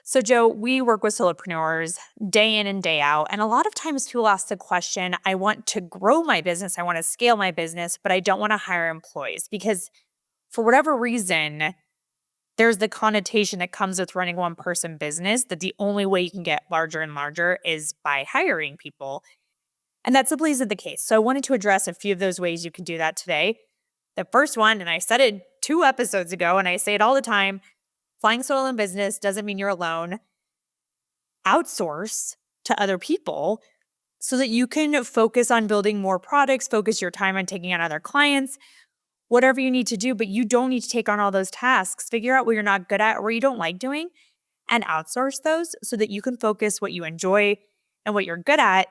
So, Joe, we work with solopreneurs day in and day out. And a lot of times people ask the question, I want to grow my business, I want to scale my business, but I don't want to hire employees because for whatever reason, there's the connotation that comes with running one person business that the only way you can get larger and larger is by hiring people. And that simply isn't the case. So I wanted to address a few of those ways you can do that today. The first one, and I said it 2 episodes ago, and I say it all the time, flying solo in business doesn't mean you're alone. Outsource to other people so that you can focus on building more products, focus your time on taking on other clients, whatever you need to do, but you don't need to take on all those tasks. Figure out what you're not good at or what you don't like doing and outsource those so that you can focus what you enjoy and what you're good at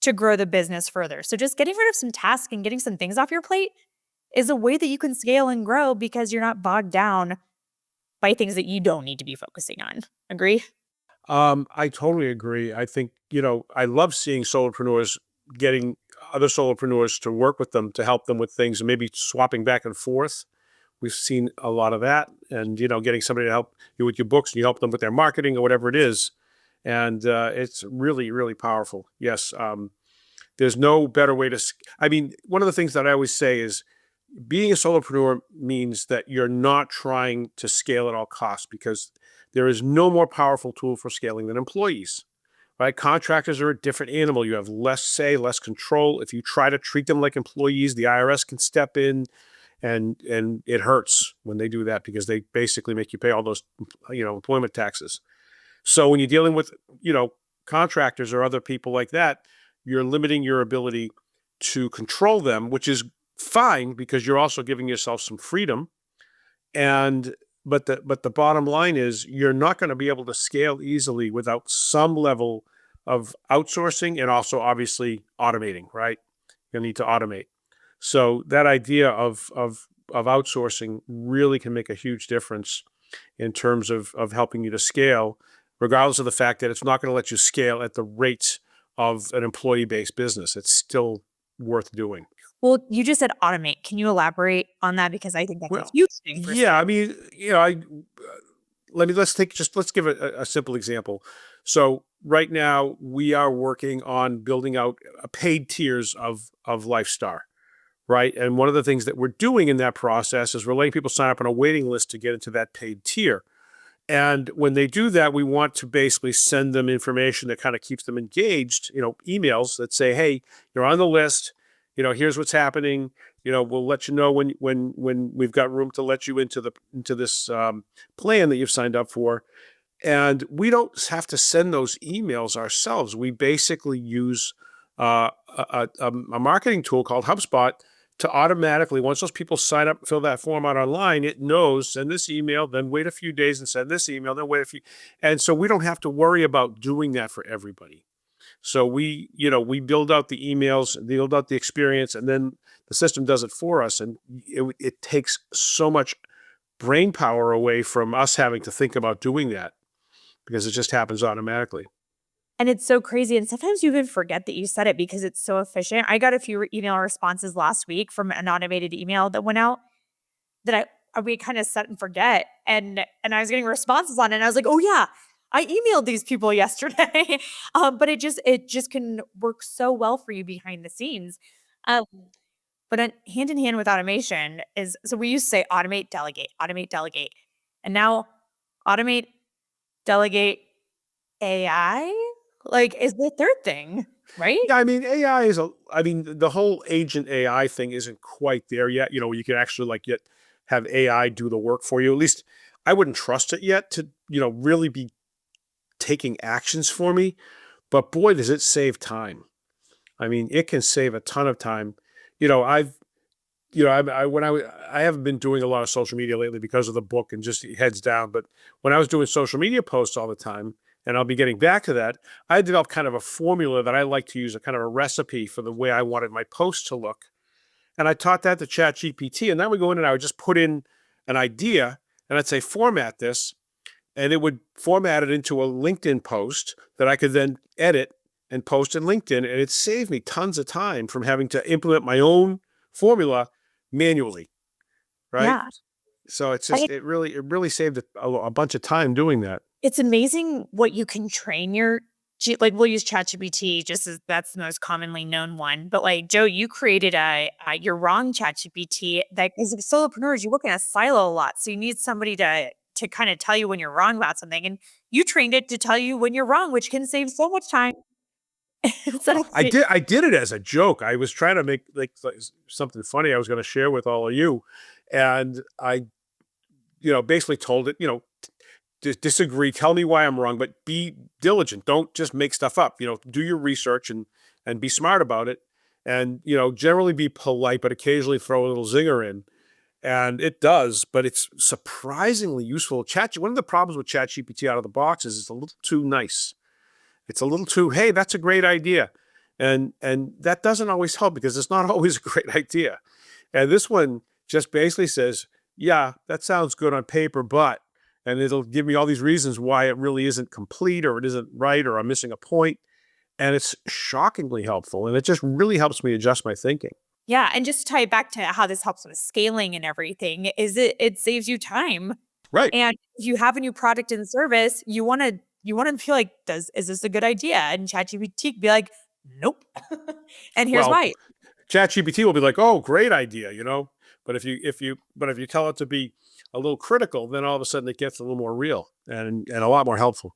to grow the business further. So just getting rid of some tasks and getting some things off your plate is a way that you can scale and grow because you're not bogged down by things that you don't need to be focusing on. Agree? I totally agree. I think, I love seeing solopreneurs getting other solopreneurs to work with them to help them with things and maybe swapping back and forth. We've seen a lot of that and, getting somebody to help you with your books and you help them with their marketing or whatever it is. And it's really, really powerful. Yes. There's no better way to, one of the things that I always say is being a solopreneur means that you're not trying to scale at all costs because there is no more powerful tool for scaling than employees, right? Contractors are a different animal. You have less say, less control. If you try to treat them like employees, the IRS can step in and it hurts when they do that because they basically make you pay all those, employment taxes. So when you're dealing with, contractors or other people like that, you're limiting your ability to control them, which is fine because you're also giving yourself some freedom. But the bottom line is you're not going to be able to scale easily without some level of outsourcing and also obviously automating, right? You'll need to automate. So that idea of outsourcing really can make a huge difference in terms of helping you to scale, regardless of the fact that it's not going to let you scale at the rates of an employee-based business. It's still worth doing. Well, you just said automate. Can you elaborate on that? Because I think that's a Well, huge thing for yeah, scale. let's give a simple example. So right now we are working on building out paid tiers of LifeStarr, right? And one of the things that we're doing in that process is we're letting people sign up on a waiting list to get into that paid tier. And when they do that, we want to basically send them information that kind of keeps them engaged, emails that say, hey, you're on the list, here's what's happening. We'll let you know when we've got room to let you into this plan that you've signed up for. And we don't have to send those emails ourselves. We basically use a marketing tool called HubSpot to automatically, once those people sign up, fill that form out online, it knows, send this email, then wait a few days and send this email, then wait a few. And so we don't have to worry about doing that for everybody. So we build out the emails, build out the experience, and then the system does it for us. And it takes so much brain power away from us having to think about doing that because it just happens automatically. And it's so crazy. And sometimes you even forget that you said it because it's so efficient. I got a few email responses last week from an automated email that went out that we kind of set and forget. And I was getting responses on it. And I was like, oh yeah, I emailed these people yesterday. But it just can work so well for you behind the scenes. Um, but hand in hand with automation is, so we used to say automate, delegate, automate, delegate. And now automate, delegate, AI is the third thing, right? Yeah, AI the whole agent AI thing isn't quite there yet. Where you can actually have AI do the work for you. At least I wouldn't trust it yet to, really be taking actions for me. But boy, does it save time. It can save a ton of time. I haven't been doing a lot of social media lately because of the book and just heads down. But when I was doing social media posts all the time, and I'll be getting back to that, I developed kind of a formula that I like to use, a kind of a recipe for the way I wanted my posts to look. And I taught that to ChatGPT. And then we go in and I would just put in an idea and I'd say, format this. And it would format it into a LinkedIn post that I could then edit and post in LinkedIn. And it saved me tons of time from having to implement my own formula manually. Right. Yeah. So it's just, it really saved a bunch of time doing that. It's amazing what you can train your like, we'll use ChatGPT just as that's the most commonly known one, but, like, Joe, you created a "You're wrong" ChatGPT that is solopreneurs, you work in a silo a lot, so you need somebody to kinda tell you when you're wrong about something, and you trained it to tell you when you're wrong, which can save so much time instead of I did it as a joke. I was trying to make something funny I was going to share with all of you, and I, basically told it, disagree, tell me why I'm wrong, but be diligent. Don't just make stuff up. Do your research and be smart about it, and generally be polite, but occasionally throw a little zinger in. And it does, but it's surprisingly useful. One of the problems with ChatGPT out of the box is it's a little too nice. It's a little too, hey, that's a great idea. And that doesn't always help because it's not always a great idea. And this one just basically says, yeah, that sounds good on paper, but, and it'll give me all these reasons why it really isn't complete or it isn't right or I'm missing a point. And it's shockingly helpful. And it just really helps me adjust my thinking. Yeah, and just to tie it back to how this helps with scaling and everything, is it saves you time. Right. And if you have a new product and service, you wanna feel like, is this a good idea? And ChatGPT could be like, "Nope." And here's Well, why. ChatGPT will be like, "Oh, great idea." But if you tell it to be a little critical, then all of a sudden it gets a little more real and a lot more helpful.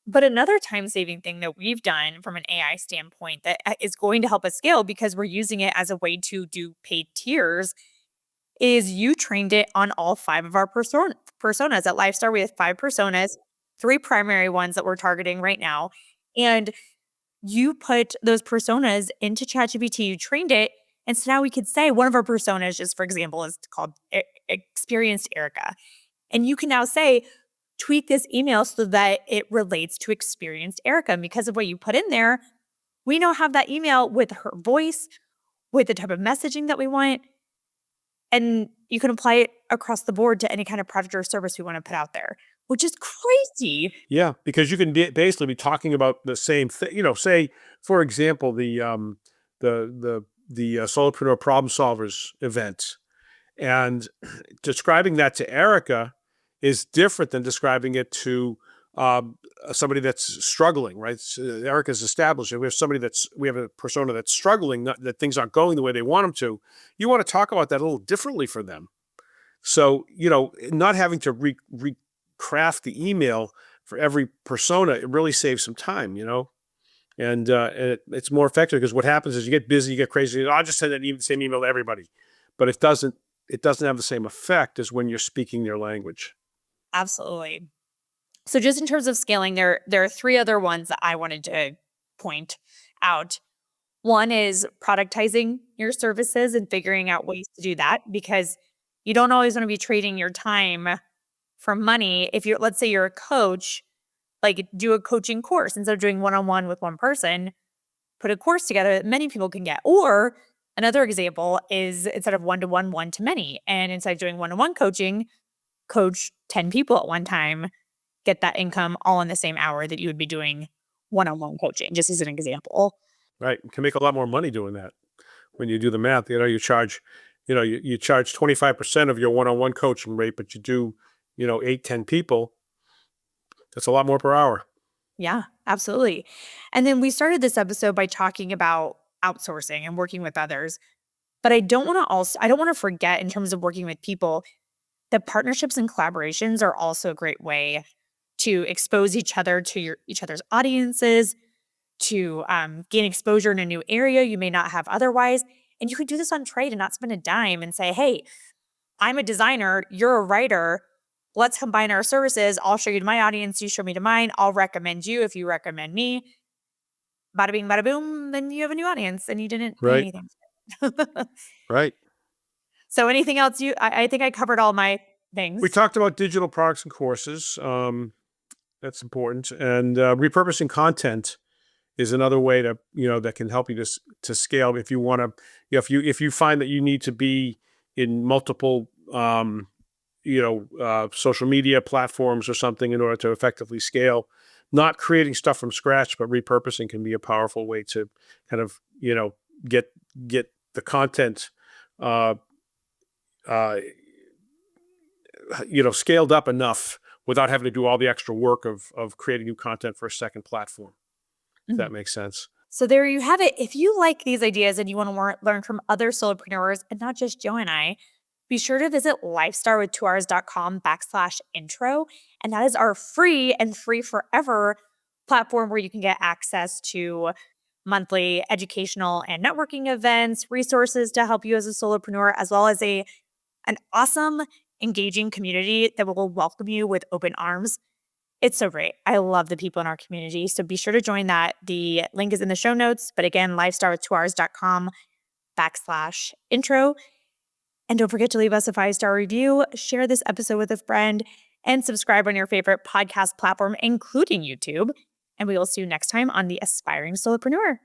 But another time-saving thing that we've done from an AI standpoint that is going to help us scale because we're using it as a way to do paid tiers is you trained it on all 5 of our personas. At LifeStarr, we have 5 personas, 3 primary ones that we're targeting right now, and you put those personas into ChatGPT, you trained it, and so now we could say one of our personas, just for example, is called Experienced Erica. And you can now say, tweak this email so that it relates to Experienced Erica. And because of what you put in there, we now have that email with her voice, with the type of messaging that we want. And you can apply it across the board to any kind of product or service we want to put out there, which is crazy. Yeah, because you can basically be talking about the same thing. Say for example, the Solopreneur Problem Solvers event, and describing that to Erica is different than describing it to somebody that's struggling. Right? So Erica's established. If we have a persona that's struggling, that things aren't going the way they want them to. You want to talk about that a little differently for them. So not having to recraft the email for every persona, it really saves some time, and it's more effective because what happens is you get busy, you get crazy. I'll just send the same email to everybody, but it doesn't have the same effect as when you're speaking their language. Absolutely. So just in terms of scaling, there are 3 other ones that I wanted to point out. One is productizing your services and figuring out ways to do that because you don't always want to be trading your time for money. If let's say you're a coach, like do a coaching course instead of doing one-on-one with one person, put a course together that many people can get. Or another example is instead of one-to-one, one-to-many. And instead of doing one-on-one coaching, coach 10 people at one time, get that income all in the same hour that you would be doing one-on-one coaching, just as an example. Right? You can make a lot more money doing that when you do the math. You charge 25% of your one-on-one coaching rate, but you do 8, 10 people. That's a lot more per hour. Yeah, absolutely. And then we started this episode by talking about outsourcing and working with others. But I don't want to forget in terms of working with people that partnerships and collaborations are also a great way to expose each other to each other's audiences, to gain exposure in a new area you may not have otherwise. And you could do this on trade and not spend a dime and say, hey, I'm a designer, you're a writer. Let's combine our services. I'll show you to my audience, you show me to mine. I'll recommend you if you recommend me. Bada bing, bada boom, then you have a new audience and you didn't pay Right. anything. Right. So anything else I think I covered all my We things. talked about digital products and courses. That's important. And repurposing content is another way that can help you to scale. If you want to, if you find that you need to be in multiple, social media platforms or something in order to effectively scale, not creating stuff from scratch, but repurposing can be a powerful way to kind of, get the content, uh, scaled up enough without having to do all the extra work of creating new content for a second platform. If that Mhm. makes sense. So there you have it. If you like these ideas and you want to learn from other solopreneurs and not just Joe and I, be sure to visit lifestarwith2rs.com/intro. And that is our free and free forever platform where you can get access to monthly educational and networking events, resources to help you as a solopreneur, as well as an awesome, engaging community that will welcome you with open arms. It's so great. I love the people in our community. So be sure to join that. The link is in the show notes. But again, lifestarwith2rs.com/intro. And don't forget to leave us a 5-star review, share this episode with a friend, and subscribe on your favorite podcast platform, including YouTube. And we will see you next time on The Aspiring Solopreneur.